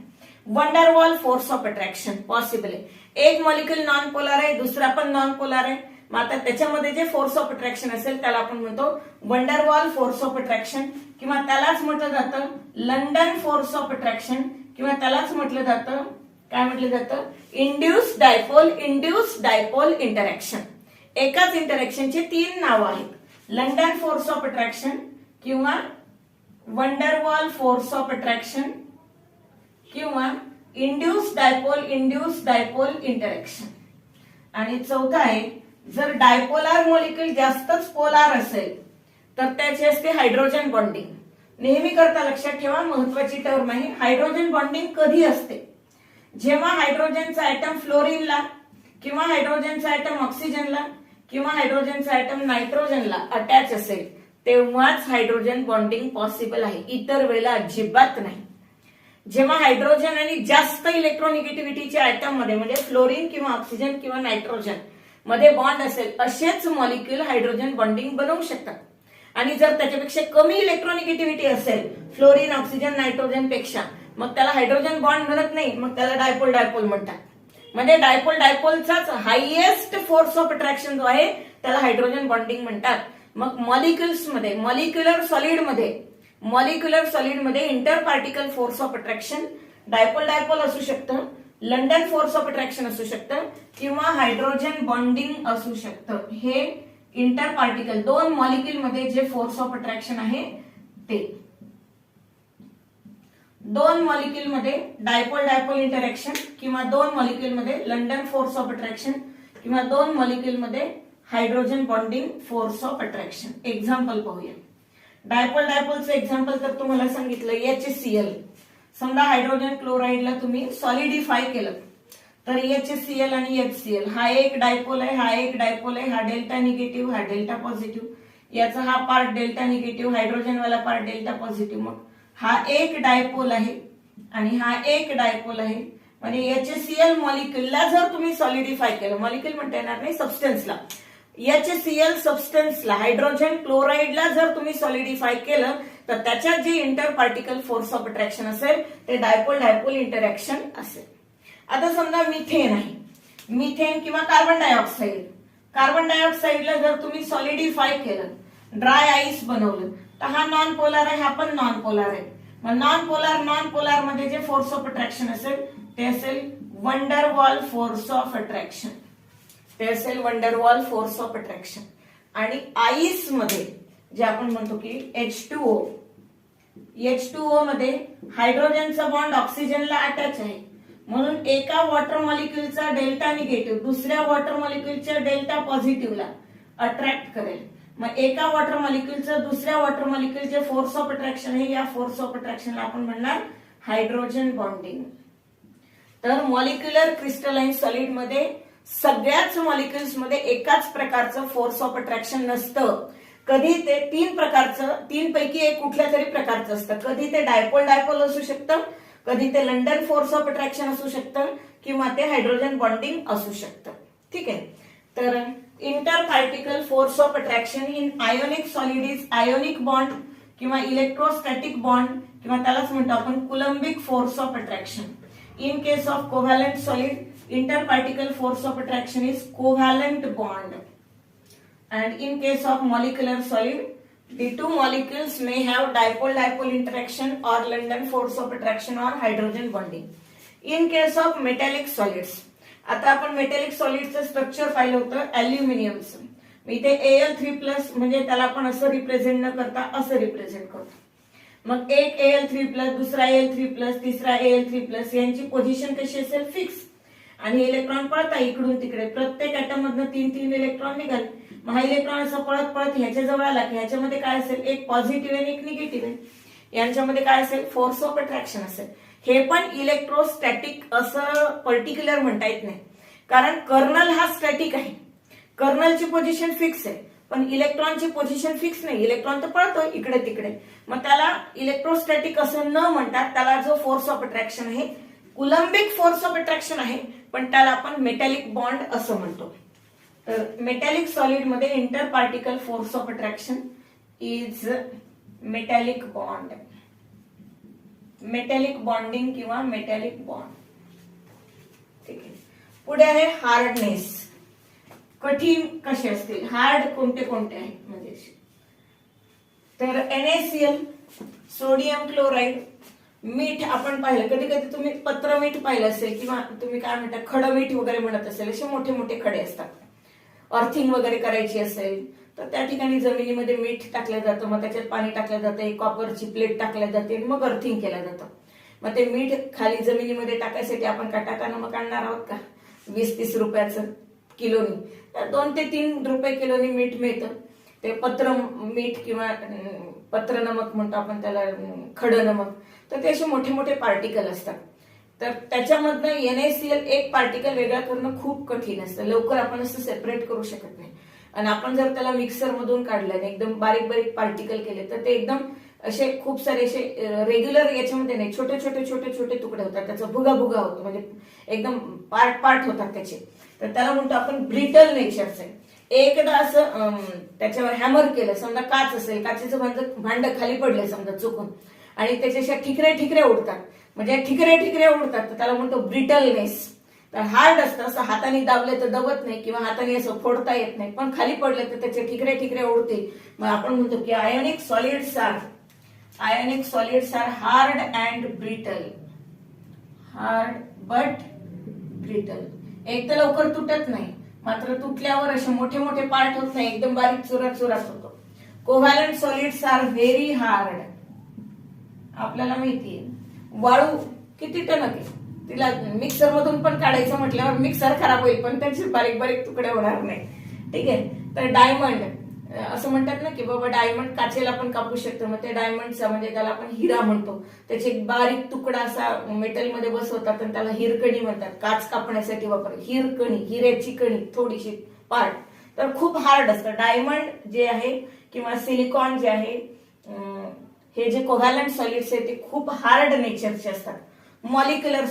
Van der Waals force of attraction possible आहे. एक मॉलिक्यूल नॉन पोलार आहे, दुसरा पण नॉन पोलार आहे. मग आता त्याच्यामध्ये जे फोर्स ऑफ अट्रॅक्शन असेल त्याला आपण म्हणतो वंडरवॉल फोर्स ऑफ अट्रॅक्शन, किंवा त्यालाच म्हटलं जातं लंडन फोर्स ऑफ अट्रॅक्शन, किंवा त्यालाच म्हटलं जातं काय म्हटलं जातं इंड्यूस डायपोल इंटरॅक्शन. एकाच इंटरॅक्शनचे तीन नावं आहेत, लंडन फोर्स ऑफ अट्रॅक्शन किंवा वंडरवॉल फोर्स ऑफ अट्रॅक्शन किंवा इंड्यूस डायपोल इंटरॅक्शन. आणि चौथा आहे जर डायपोलार मॉलिक्यूल जास्तच पोलार असेल तर त्याची असते हायड्रोजन बॉन्डिंग. नेहमी करता लक्षात ठेवा, महत्वाची टर्म आहे. हायड्रोजन बॉन्डिंग कधी असते? जेव्हा हायड्रोजनचा ऍटम फ्लोरीनला किंवा हायड्रोजनचा ऍटम ऑक्सिजनला किंवा हायड्रोजनचा ऍटम नायट्रोजनला अटॅच असेल तेव्हाच हायड्रोजन बॉन्डिंग पॉसिबल आहे, इतर वेळेला अजिबात नाही. जेव्हा हायड्रोजन आणि जास्त इलेक्ट्रोनिगेटिव्हिटीच्या ऍटम मध्ये म्हणजे फ्लोरीन किंवा ऑक्सिजन किंवा नायट्रोजन मध्ये बॉन्ड असेल असेच मॉलिक्यूल हायड्रोजन बॉन्डिंग बनवू शकतात. आणि जर त्याच्यापेक्षा कमी इलेक्ट्रोनिगेटिव्हिटी असेल फ्लोरीन ऑक्सिजन नायट्रोजन पेक्षा, मग त्याला हायड्रोजन बॉन्ड म्हणत नाही, मग त्याला डायपोल डायपोल म्हणतात. म्हणजे डायपोल डायपोलचाच हायएस्ट फोर्स ऑफ अट्रॅक्शन जो आहे त्याला हायड्रोजन बॉन्डिंग म्हणतात. मग मॉलिक्युल्स मध्ये मॉलिक्युलर सॉलिड मध्ये inter particle force of attraction dipole dipole असू शकतं, लंडन फोर्स ऑफ अट्रॅक्शन असू शकतं किंवा हायड्रोजन बॉन्डिंग असू शकतं. हे इंटर पार्टिकल दोन मॉलिक्यूल मध्ये जे फोर्स ऑफ अट्रॅक्शन आहे ते. दोन मॉलिक्यूल मध्ये डायपोल डायपोल इंटरॅक्शन किंवा दोन मॉलिक्यूल मध्ये लंडन फोर्स ऑफ अट्रॅक्शन किंवा दोन मॉलिक्यूल मध्ये hydrogen bonding force of attraction. Example पाहूया. डायपोल डायपोलचं एक्झाम्पल तर तुम्हाला सांगितलं HCl. समजा हायड्रोजन क्लोराईडला तुम्ही सॉलिडिफाय केलं तर HCl आणि HCl हा एक डायपोल आहे, हा एक डायपोल आहे, हा डेल्टा निगेटिव्ह, हा डेल्टा पॉझिटिव्ह, याचा हा पार्ट डेल्टा निगेटिव्ह, हायड्रोजन वाला पार्ट डेल्टा पॉझिटिव्ह. मग हा एक डायपोल आहे आणि हा एक डायपोल आहे. म्हणजे HCl मॉलिक्युलला जर तुम्ही सॉलिडिफाय केलं, मॉलिक्युल म्हणता येणार नाही, सबस्टन्सला, HCl सबस्टन्सला हायड्रोजन क्लोराईडला जर तुम्ही सॉलिडिफाय केलं तर त्याच्यात जे inter particle force of attraction असेल ते डायपोल डायपोल इंटरॅक्शन असेल. आता समजा मिथेन आहे, मिथेन किंवा कार्बन डायऑक्साईडला जर तुम्ही सॉलिडिफाय केलं, ड्राय आईस बनवलं तर हा नॉन पोलार आहे, हा पण नॉन पोलार आहे. मग नॉन पोलार मध्ये जे फोर्स ऑफ अट्रॅक्शन असेल ते असेल वंडरवॉल फोर्स ऑफ अट्रॅक्शन, ते असेल वंडरवॉल फोर्स ऑफ अट्रॅक्शन. आणि आईस मध्ये जे आपण म्हणतो की H2O मध्ये हायड्रोजनचा बॉन्ड ऑक्सिजनला अटॅच आहे, म्हणून एका वॉटर मॉलिक्युलचा डेल्टा निगेटिव्ह दुसऱ्या वॉटर मॉलिक्युलच्या डेल्टा पॉझिटिव्हला अट्रॅक्ट करेल. मग एका वॉटर मॉलिक्युलचं दुसऱ्या वॉटर मॉलिक्युलचे फोर्स ऑफ अट्रॅक्शन आहे, या फोर्स ऑफ अट्रॅक्शनला आपण म्हणणार हायड्रोजन बॉन्डिंग. तर मॉलिक्युलर क्रिस्टलाइन सॉलिड मध्ये सगळ्याच मॉलिक्युल्स मध्ये एकाच प्रकारचं फोर्स ऑफ अट्रॅक्शन नसतं. कधी ते तीन पैकी एक कुठल्या तरी प्रकारचं असतं. कधी ते डायपोल डायपोल असू शकतं, कधी ते लंडन फोर्स ऑफ अट्रॅक्शन असू शकतं किंवा ते हायड्रोजन बॉन्डिंग असू शकतं. ठीक आहे. तर inter particle force of attraction in ionic solid is ionic bond किंवा इलेक्ट्रोस्टॅटिक बॉन्ड किंवा त्यालाच म्हणतो आपण coulombic force of attraction. In case of covalent solid interparticle force of attraction is covalent bond. And in case of molecular solid, the two molecules may have dipole-dipole interaction or London force of attraction or hydrogen bonding. In case of metallic solids, आता आपण मेटॅलिक सॉलिडचं स्ट्रक्चर पाहिलं होतं अल्युमिनियमचं. इथे Al3+ म्हणजे त्याला आपण असं रिप्रेझेंट न करता असं रिप्रेझेंट करतो. मग एक Al3+, दुसरा Al3+, तिसरा Al3+, यांची पोझिशन कशी असेल? फिक्स. आणि इलेक्ट्रॉन पळता इकडून तिकडे, प्रत्येक ऍटम मधनं 3-3 इलेक्ट्रॉन निघाले. मग हा इलेक्ट्रॉन असं पळत पळत ह्याच्या जवळ आला की ह्याच्यामध्ये काय असेल? एक पॉझिटिव्ह आणि एक निगेटिव्ह आहे. यांच्यामध्ये काय असेल? फोर्स ऑफ अट्रॅक्शन असेल. हे पण इलेक्ट्रोस्टॅटिक असं पर्टिक्युलर म्हणता येत नाही, कारण कर्नल हा स्टॅटिक आहे. कर्नलची पोझिशन फिक्स आहे, पण इलेक्ट्रॉनची पोझिशन फिक्स नाही. इलेक्ट्रॉन तर पळतोय इकडे तिकडे. मग त्याला इलेक्ट्रोस्टॅटिक असं न म्हणतात, त्याला जो फोर्स ऑफ अट्रॅक्शन आहे कुलंबिक फोर्स ऑफ अट्रॅक्शन आहे, पण त्याला आपण मेटॅलिक बॉन्ड असं म्हणतो. तर मेटॅलिक सॉलिड मध्ये inter particle force of attraction is metallic bond. Metallic bonding किंवा मेटॅलिक बॉन्ड. ठीक आहे. पुढे आहे हार्डनेस. कठीण कसे असतील? हार्ड कोणते कोणते आहेत म्हणजे? तर NaCl, सोडियम क्लोराईड, मीठ आपण पाहिलं. कधी कधी तुम्ही पत्र मीठ पाहिलं असेल किंवा तुम्ही काय म्हणता खडं मीठ वगैरे म्हणत असेल. असे मोठे मोठे खडे असतात. अर्थिंग वगैरे करायची असेल तर त्या ठिकाणी जमिनीमध्ये मीठ टाकलं जातं, मग त्याच्यात पाणी टाकलं जातं, एक कॉपरची प्लेट टाकल्या जाते आणि मग अर्थिंग केलं जातं. मग ते मीठ खाली जमिनीमध्ये टाकायसाठी आपण काय टाका नमक आणणार आहोत का? 20-30 रुपयाचं किलोनी. तर 2 ते 3 रुपये किलोनी मीठ मिळतं. ते पत्र मीठ किंवा पत्र नमक म्हणतो आपण त्याला, खडं नमक. तर ते असे मोठे मोठे पार्टिकल असतात. तर त्याच्यामधनं NaCl एक पार्टिकल वेगळा करणं खूप कठीण असतं. लवकर आपण असं सेपरेट करू शकत नाही. आणि आपण जर त्याला मिक्सर मधून काढलं आणि एकदम बारीक बारीक पार्टिकल केले तर ते एकदम असे खूप सारे असे रेग्युलर याच्यामध्ये नाही, छोटे छोटे छोटे छोटे तुकडे होतात. त्याचा भुगा भुगा होतो, म्हणजे एकदम पार्ट पार्ट होतात त्याचे. तर त्याला म्हणतो आपण ब्रिटल नेचरचं. एकदा असं त्याच्यावर हॅमर केलं, समजा काच असेल, काचेचं भांड खाली पडले समजा चुकून, आणि त्याच्या ठिकरे ठिकरे उडतात, म्हणजे ठिकरे ठिकरे उडतात, तर त्याला म्हणतो ब्रिटलनेस. तर हार्ड असतं, असं हाताने दाबले तर दबत नाही किंवा हाताने असं फोडता येत नाही, पण खाली पडले तर त्याचे ठिकरे ठिकरे उडतील. मग आपण म्हणतो की ionic solids are hard and brittle. Hard but brittle. एक तर लवकर तुटत नाही, मात्र तुटल्यावर असे मोठे मोठे पार्ट होत नाही, एकदम बारीक चुरा चुराच होतो. Covalent solids are very hard. आपल्याला माहितीये वाळू किती टणक आहे, तिला मिक्सर मधून पण काढायचं म्हटल्यावर मिक्सर खराब होईल, पण त्याचे बारीक बारीक तुकडे होणार नाही. ठीक आहे. तर डायमंड असं म्हणतात ना की बाबा डायमंड काचेला पण कापू शकतो. मग ते डायमंडचा म्हणजे त्याला आपण हिरा म्हणतो, त्याचे एक बारीक तुकडा असा मेटलमध्ये बसवतात आणि त्याला हिरकणी म्हणतात. काच कापण्यासाठी वापर हिरकणी, हिऱ्याची कणी थोडीशी पार्ट. तर खूप हार्ड असतं डायमंड जे आहे किंवा सिलिकॉन जे आहे. हे जे कोव्हॅलंट सॉलिड्स आहेत ते खूप हार्ड नेचरचे असतात. मॉलिक्युलर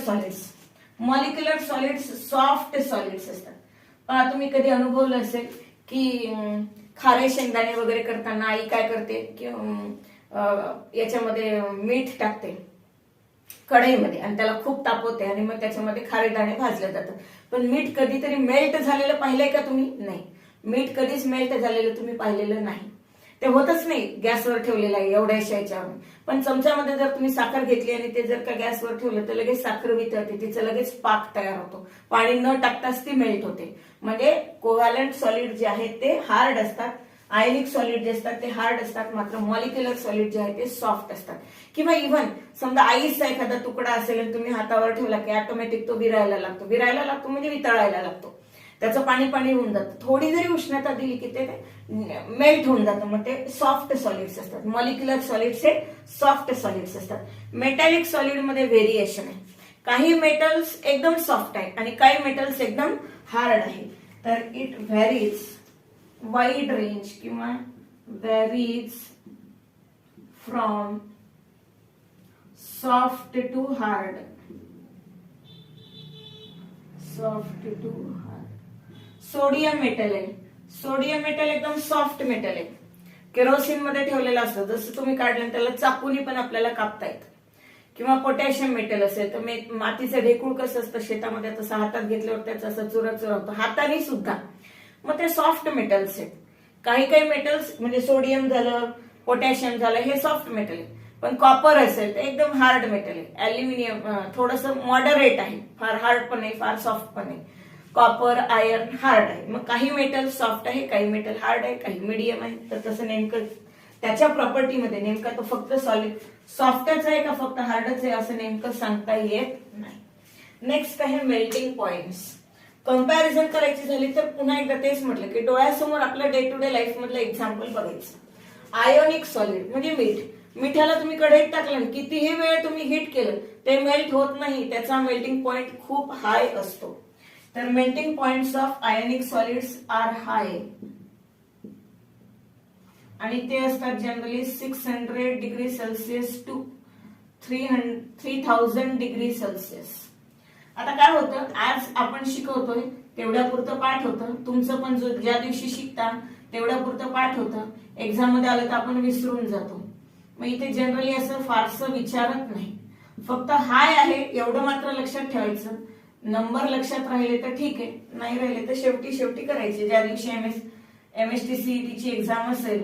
सॉलिड्स सॉफ्ट सॉलिड्स असतात. पण तुम्ही कधी अनुभवलं असेल की खारे शेंगदाणे वगैरे करताना आई काय करते की याच्यामध्ये मीठ टाकते कढईमध्ये आणि त्याला खूप तापवते आणि मग त्याच्यामध्ये खारे दाणे भाजले जातात. पण मीठ कधीतरी मेल्ट झालेलं पाहिलंय का तुम्ही? नाही. मीठ कधीच मेल्ट झालेलं तुम्ही पाहिलेलं नाही. ते होतच नाही गॅसवर ठेवलेलं आहे एवढ्याशा याच्यावर. पण चमच्यामध्ये जर तुम्ही साखर घेतली आणि ते जर का गॅसवर ठेवलं तर लगेच साखर वितळते, तिचं लगेच पाक तयार होतो. पाणी न टाकताच ती मेल्ट होते. म्हणजे कोव्हॅलंट सॉलिड जे आहेत ते हार्ड असतात. आयनिक सॉलिड जे असतात ते हार्ड असतात, मात्र मॉलिक्युलर सॉलिड जे आहे ते सॉफ्ट असतात. किंवा इव्हन समजा आईसचा एखादा तुकडा असेल आणि तुम्ही हातावर ठेवला की ऑटोमॅटिक तो विरायला लागतो म्हणजे वितळायला लागतो. त्याचं पाणी पाणी होऊन जातं. थोडी जरी उष्णता दिली की ते मेल्ट होऊन जातं. मग ते सॉफ्ट सॉलिड्स असतात. मॉलिक्युलर सॉलिड्स हे सॉफ्ट सॉलिड्स असतात. मेटॅलिक सॉलिड मध्ये व्हेरिएशन आहे. काही मेटल्स एकदम सॉफ्ट आहे आणि काही मेटल्स एकदम हार्ड आहे. तर इट व्हॅरीज वाईड रेंज किंवा varies from soft to hard. Sodium metal आहे. सोडियम मेटल एकदम सॉफ्ट मेटल आहे. केरोसिन मध्ये ठेवलेलं असतं, जसं तुम्ही काढलं त्याला चाकूनी पण आपल्याला कापता येतं. किंवा पोटॅशियम मेटल असेल तर मातीचं ढेकूळ कसं असतं शेतामध्ये, तसं हातात घेतल्यावर त्याचा असं चुरा चुरा होतो, हाताने सुद्धा. मग ते सॉफ्ट मेटल्स आहेत. काही काही मेटल्स म्हणजे सोडियम झालं, पोटॅशियम झालं, हे सॉफ्ट मेटल आहे. पण कॉपर असेल तर एकदम हार्ड मेटल आहे. अल्युमिनियम थोडंसं मॉडरेट आहे, फार हार्ड पण नाही फार सॉफ्ट पण नाही. कॉपर, आयर्न हार्ड आहे. मग काही मेटल सॉफ्ट आहे, काही मेटल हार्ड आहे, काही मिडियम आहे. तर तसं नेमकं त्याच्या प्रॉपर्टीमध्ये नेमका तो फक्त सॉलिड सॉफ्टच आहे का फक्त हार्डच आहे असं नेमकं सांगता येत नाही. नेक्स्ट आहे मेल्टिंग पॉइंट्स. कंपॅरिझन करायची झाली तर पुन्हा एकदा तेच म्हटलं की डोळ्यासमोर आपलं डे टू डे लाईफ मधलं एक्झाम्पल बघायचं. आयोनिक सॉलिड म्हणजे मीठ. मिठाला तुम्ही कढईत टाकलं, कितीही वेळ तुम्ही हीट केलं ते मेल्ट होत नाही, त्याचा मेल्टिंग पॉइंट खूप हाय असतो. तर melting points of ionic solids are high आणि ते असतात generally 600 degree Celsius to 3000 degree Celsius. आता काय होतं, आज आपण शिकवतोय तेवढ्या पुरतं पाठ होतं, तुमचं पण ज्या दिवशी शिकता तेवढ्या पुरतं पाठ होतं, एक्झाम मध्ये आलं तर आपण विसरून जातो. मग इथे जनरली असं फारसं विचारत नाही, फक्त हाय आहे एवढं मात्र लक्षात ठेवायचं. नंबर लक्षात राहिले तर ठीक आहे, नाही राहिले तर शेवटी करायचे. ज्या दिवशी MST CET ची एक्झाम असेल,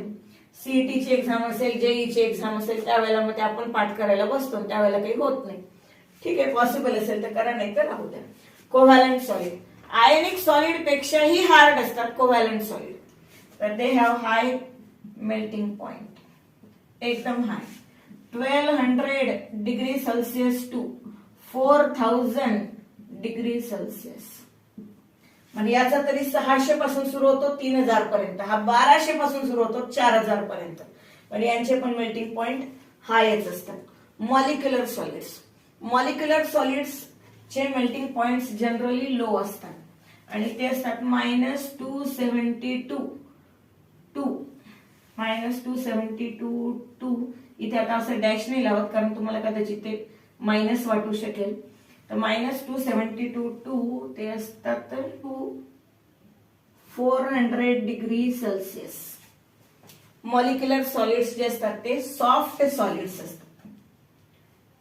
CET ची एक्झाम असेल, JEE ची एक्झाम असेल, त्यावेळेला मग ते आपण पाठ करायला बसतो, त्यावेळेला काही होत नाही. ठीक आहे, पॉसिबल असेल तर करा, नाही तर राहू द्या. Covalent solid. आयनिक सॉलिड पेक्षाही हार्ड असतात कोव्हॅलंट सॉलिड. तर they have high melting point, एकदम high. 1200 degree Celsius to 4000 degree Celsius. म्हणजे याचा तरी 600 पासून सुरू होतो 3000 पर्यंत, हा 1200 पासून सुरू होतो 4000 पर्यंत. म्हणजे यांचे पण मेल्टिंग पॉइंट हायच असतात. Molecular solids. मॉलिक्युलर सॉलिड्स चे मेल्टिंग पॉइंट्स जनरली लो असतात आणि ते असतात -272 -272. इथे आता असं डॅश नाही लावत कारण तुम्हाला कदाचित ते मायनस वाटू शकेल. तर -272 ते असतात 400 डिग्री सेल्सिअस. मॉलिक्युलर सॉलिड्स जे असतात ते सॉफ्ट सॉलिड्स असतात,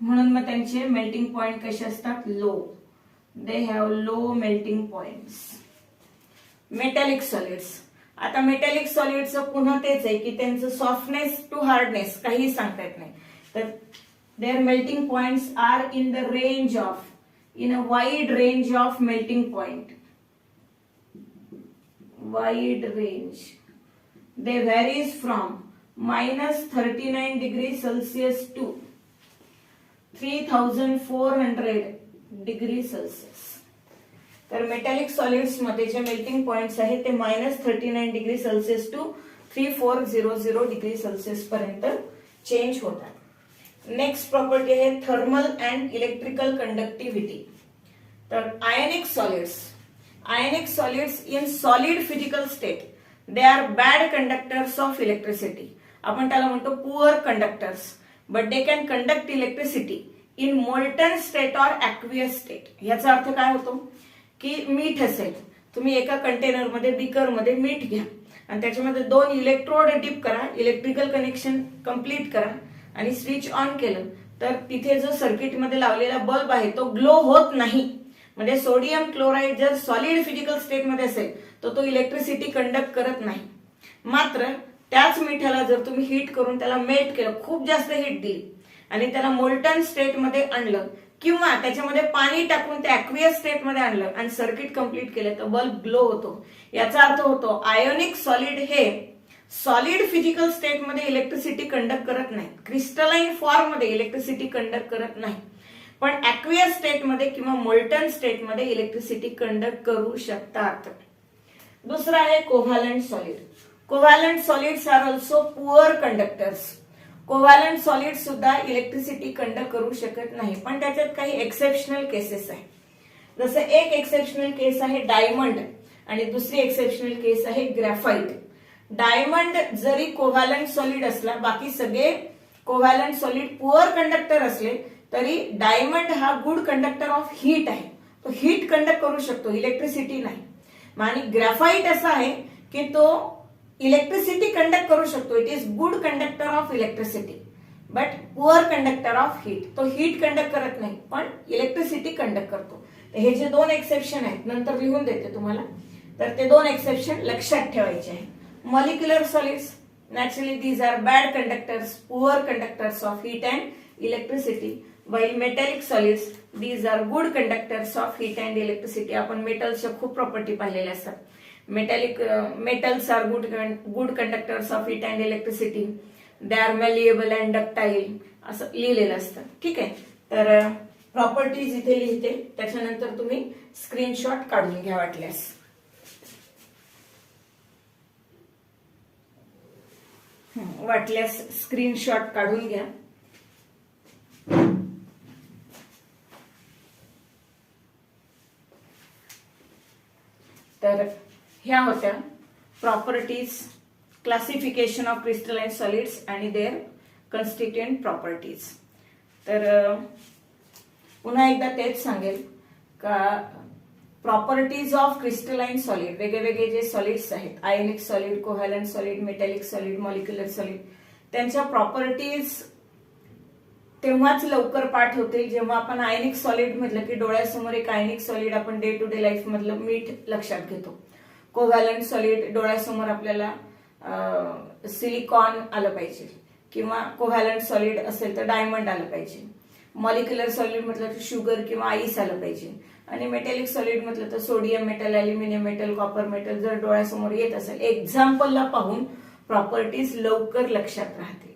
म्हणून मग त्यांचे मेल्टिंग पॉइंट कसे असतात, low. They have low melting points. Metallic solids. आता मेटॅलिक सॉलिडचं पुन्हा तेच आहे की त्यांचं सॉफ्टनेस टू हार्डनेस काही सांगता येत नाही. तर their melting points are in the range of, in a wide range of melting point. Wide range. They varies from -39 degree Celsius to 3400 degree Celsius. तर मेटॅलिक सॉलिड्स मध्ये जे मेल्टिंग पॉइंट्स आहेत ते -39 degree Celsius to 3400 degree Celsius पर्यंत चेंज होतात. नेक्स्ट प्रॉपर्टी आहे थर्मल अँड इलेक्ट्रिकल कंडक्टिव्हिटी. तर ionic solids in solid physical state they are bad conductors of electricity. आपण त्याला म्हणतो poor conductors, but they can conduct electricity in molten state or aqueous state. याचा अर्थ काय होतो की मीठ असेल, तुम्ही एका कंटेनरमध्ये बीकरमध्ये मीठ घ्या आणि त्याच्यामध्ये 2 इलेक्ट्रोड डिप करा, इलेक्ट्रिकल कनेक्शन कंप्लीट करा आणि स्विच ऑन केलं तर तिथे जो सर्किटमध्ये लावलेला बल्ब आहे तो ग्लो होत नाही. म्हणजे सोडियम क्लोराईड जर सॉलिड फिजिकल स्टेटमध्ये असेल तर तो इलेक्ट्रिसिटी कंडक्ट करत नाही. मात्र त्याच मिठाला जर तुम्ही हीट करून त्याला मेल्ट केलं, खूप जास्त हीट दिली आणि त्याला मोल्टन स्टेटमध्ये आणलं किंवा त्याच्यामध्ये पाणी टाकून ते ॲक्वियस स्टेटमध्ये आणलं आणि सर्किट कंप्लीट केलं तर बल्ब ग्लो होतो. याचा अर्थ होतो आयोनिक सॉलिड हे सॉलिड फिजिकल स्टेटमध्ये इलेक्ट्रिसिटी कंडक्ट करत नाही, क्रिस्टलाइन फॉर्म मध्ये इलेक्ट्रिसिटी कंडक्ट करत नाही, पण ॲक्वियस स्टेटमध्ये किंवा मोल्टन स्टेटमध्ये इलेक्ट्रिसिटी कंडक्ट करू शकतात. दुसरा आहे covalent solid. Covalent solids are also poor conductors. Covalent solid सुद्धा इलेक्ट्रिसिटी कंडक्ट करू शकत नाही, पण त्याच्यात काही एक्सेप्शनल केसेस आहे. जसं एक एक्सेप्शनल केस आहे डायमंड आणि दुसरी एक्सेप्शनल केस आहे ग्रॅफाइट. डायमंड जरी कोव्हॅलंट सॉलिड असला, बाकी सगळे कोव्हॅलंट सॉलिड पुअर कंडक्टर असले तरी डायमंड हा गुड कंडक्टर ऑफ हीट आहे, तो हीट कंडक्ट करू शकतो, इलेक्ट्रिसिटी नाही. आणि ग्रॅफाइट असा आहे की तो इलेक्ट्रिसिटी कंडक्ट करू शकतो. It is good conductor of electricity but poor conductor of heat. तो हीट कंडक्ट करत नाही पण इलेक्ट्रिसिटी कंडक्ट करतो. हे जे दोन एक्सेप्शन आहेत नंतर लिहून देते तुम्हाला, तर ते दोन एक्सेप्शन लक्षात ठेवायचे आहे. Molecular solids naturally these are bad conductors, poor conductors of heat and electricity, while metallic solids these are good conductors of heat and electricity. आपण मेटल्सच्या खूप प्रॉपर्टी पाहिलेल्या असतात. metals are good conductors of heat and electricity. They are malleable and ductile असं लिहिलेलं असतं. ठीक आहे, तर प्रॉपर्टीज इथे लिहिते, त्याच्यानंतर तुम्ही स्क्रीनशॉट काढून घ्या वाटल्यास. वाटल्यास स्क्रीनशॉट काढून घ्या. तर ह्या होत्या properties, classification of crystalline solids आणि देअर कन्स्टिट्युएंट प्रॉपर्टीज. तर पुन्हा एकदा तेच सांगेल का प्रॉपर्टीज ऑफ क्रिस्टलाइन सॉलिड, वेगवेगळे जे सॉलिड्स आहेत, आयनिक solid, covalent solid, metallic solid, molecular solid, त्यांच्या प्रॉपर्टीज तेव्हाच लवकर पाठ होतील जेव्हा आपण आयनिक सॉलिड म्हटलं की डोळ्यासमोर एक आयनिक सॉलिड आपण डे टू डे लाईफ मधलं मीठ लक्षात घेतो. कोव्हॅलंट सॉलिड डोळ्यासमोर आपल्याला सिलिकॉन आलं पाहिजे किंवा कोव्हॅलंट सॉलिड असेल तर डायमंड आलं पाहिजे. मॉलिक्युलर सॉलिड म्हटलं तर शुगर किंवा आईस आलं पाहिजे. आणि मेटॅलिक सॉलिड म्हटलं तर sodium metal, aluminium metal, copper metal जर डोळ्यासमोर येत असेल, एक्झाम्पलला पाहून प्रॉपर्टीज लवकर लक्षात राहते.